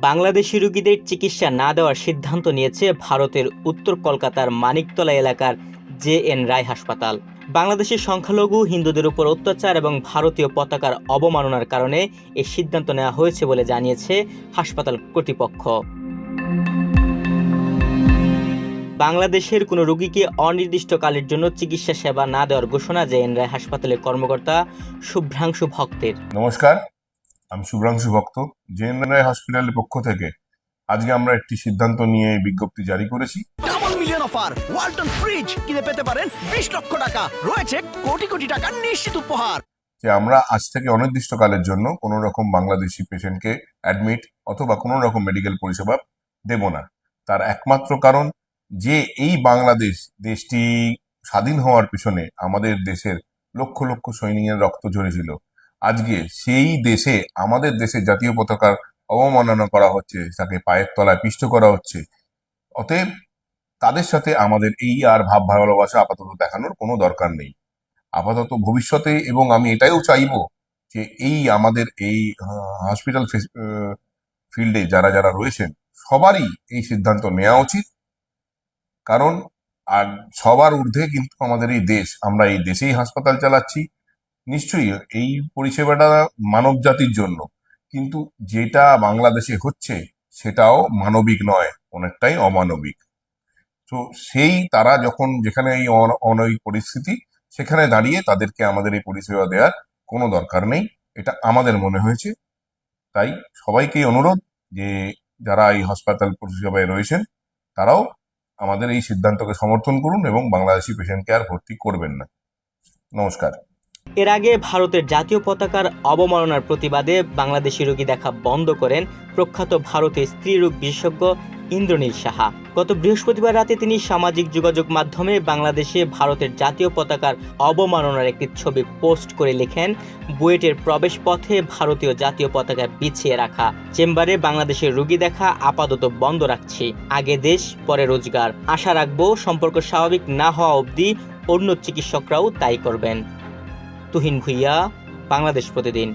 বাংলাদেশি রোগীদের চিকিৎসা না দেওয়ার সিদ্ধান্ত নিয়েছে ভারতের উত্তর কলকাতার মানিকতলা এলাকার জে.এন. রায় হাসপাতাল। বাংলাদেশের সংখ্যালঘু হিন্দুদের উপর অত্যাচার এবং ভারতীয় পতাকার অবমাননার কারণে এই সিদ্ধান্ত নেওয়া হয়েছে বলে জানিয়েছে হাসপাতাল কর্তৃপক্ষ। বাংলাদেশের কোনো রোগীকে অনির্দিষ্টকালের জন্য চিকিৎসা সেবা না দেওয়ার ঘোষণা জে.এন. রায় হাসপাতালের কর্মকর্তা শুভ্রাংশু ভক্তের। নমস্কার, আমি শুভ্রাংশু ভক্ত। জে.এন. রায় হসপিটালের পক্ষ থেকে আজকে আমরা একটি সিদ্ধান্ত নিয়ে বিজ্ঞপ্তি জারি করেছি। Double million offer Walton fridge কিনে পেতে পারেন 20 লক্ষ টাকা, রয়েছে কোটি কোটি টাকার নিশ্চিত উপহার। যে আমরা আজ থেকে অনির্দিষ্টকালের জন্য কোনো রকম বাংলাদেশি পেশেন্টকে অ্যাডমিট অথবা কোনো রকম মেডিকেল পরিষেবা দেব না। তার একমাত্র কারণ যে এই বাংলাদেশ দেশটি স্বাধীন হওয়ার পিছনে আমাদের দেশের লক্ষ লক্ষ সৈনিকের রক্ত ঝরেছিল। আজকে সেই দেশে আমাদের দেশের জাতীয় পতাকার অবমাননা করা হচ্ছে, তাকে পায়ের তলায় পিষ্ট করা হচ্ছে। অতএব তাদের সাথে আমাদের এই আর ভাব ভালোবাসা আপাতত দেখানোর কোনো দরকার নেই। আপাতত ভবিষ্যতে, এবং আমি এটাও চাইবো যে এই আমাদের এই হসপিটাল ফিল্ডে যারা যারা রয়েছেন সবারই এই সিদ্ধান্ত নেওয়া উচিত। কারণ আর সবার ঊর্ধ্বে কিন্তু আমাদের এই দেশ, আমরা এই দেশেই হাসপাতাল চালাচ্ছি। নিশ্চয়ই এই পরিষেবাটা মানব জাতির জন্য, কিন্তু যেটা বাংলাদেশে হচ্ছে সেটাও মানবিক নয়, অনেকটাই অমানবিক। তো সেই তারা যখন যেখানে এই অনৈতিক পরিস্থিতি, সেখানে দাঁড়িয়ে তাদেরকে আমাদের এই পরিষেবা দেওয়ার কোনো দরকার নেই, এটা আমাদের মনে হয়েছে। তাই সবাইকেই অনুরোধ যে যারা এই হাসপাতাল পরিষেবায় রয়েছেন তারাও আমাদের এই সিদ্ধান্তকে সমর্থন করুন এবং বাংলাদেশি পেশেন্টকে আর ভর্তি করবেন না। নমস্কার। এর আগে ভারতের জাতীয় পতাকার অবমাননার প্রতিবাদে বাংলাদেশি রোগী দেখা বন্ধ করেন প্রখ্যাত ভারতীয় স্ত্রীরোগ বিশেষজ্ঞ ইন্দ্রনীল সাহা। গত বৃহস্পতিবার রাতে তিনি সামাজিক যোগাযোগ মাধ্যমে বাংলাদেশে ভারতের জাতীয় পতাকার অবমাননার একটি ছবি পোস্ট করে লিখেন, বুয়েটের প্রবেশ পথে ভারতীয় জাতীয় পতাকা বিছিয়ে রাখা চেম্বারে বাংলাদেশের রোগী দেখা আপাতত বন্ধ রাখছি। আগে দেশ পরে রোজগার। আশা রাখবো সম্পর্ক স্বাভাবিক না হওয়া অবধি অন্য চিকিৎসকরাও তাই করবেন। তুহিন ভুইয়া, বাংলাদেশ প্রতিদিন।